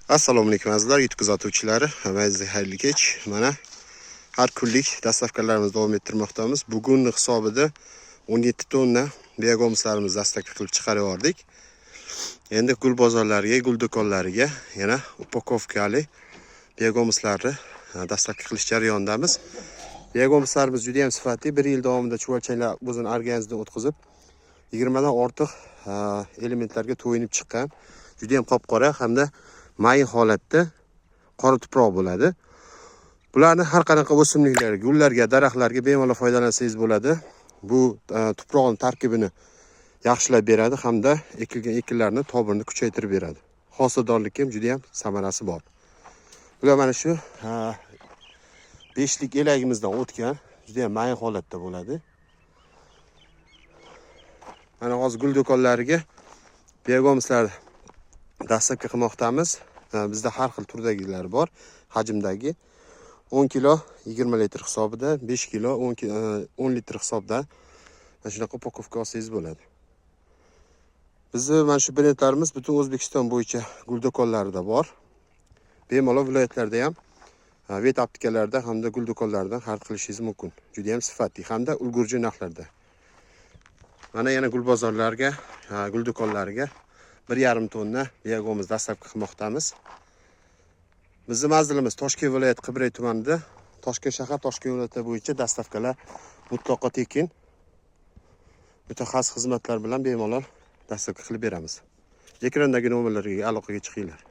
Assalomu alaykum azizlar, YouTube kuzatuvchilari. Aziz xayrli kech. Mana har kunlik dastavkalarimizni davom ettirmoqdamiz. Bugunning hisobida 17 tonna biogomslarimizni dastavka qilib chiqarib yubordik. Endi gul bozorlariga, gul do'konlariga yana upakovkali biogomslarni dastavka qilish jarayonidamiz. Biogomslarimiz juda ham sifatli. 1 yil davomida chuvalchanglar o'zini organizmidan o'tkazib 20 dan ortiq elementlarga to'yinib chiqqan. Juda ham qop-qora hamda mayin holatda qora tuproq bo'ladi. Bularni har qanaqa o'simliklarga, gullarga, daraxtlarga bemalol foydalansangiz bo'ladi. Bu tuproqning tarkibini yaxshilab beradi hamda ekilgan ekinlarni tobirini kuchaytirib beradi. Hosildorlikka ham juda ham samarasi bor. Bular mana shu 5lik elagimizdan o'tgan, juda ham mayin holatda bo'ladi. Mana hozir gul do'konlariga biogomslar dastavka qilmoqdamiz. Bizda har xil turdagilar bor, hajmdagi 10 kilo 20 litr hisobida, 5 kilo 10 litr hisobda mana shunaqa upakovka olsangiz bo'ladi. Bizni mana shu brendlarimiz butun O'zbekiston bo'yicha gul do'konlarida bor. Bemalol viloyatlarda ham, vet aptekalarda hamda gul do'konlaridan xarid qilishingiz mumkin. Juda ham sifatli hamda ulgurji narxlarda. Mana yana gul bozorlariga, gul do'konlariga 1,5 tonna biogomimiz dastavka qilmoqdamiz. Bizning manzilimiz Toshkent viloyati Qibray tumanida, Toshkent shahar, Toshkent viloyati bo'yicha dastavkalar mutlaqo tekin. Mutaxassis xizmatlar bilan bemalol dastavka qilib beramiz. Ekrandagi nomerlarga aloqaga chiqinglar.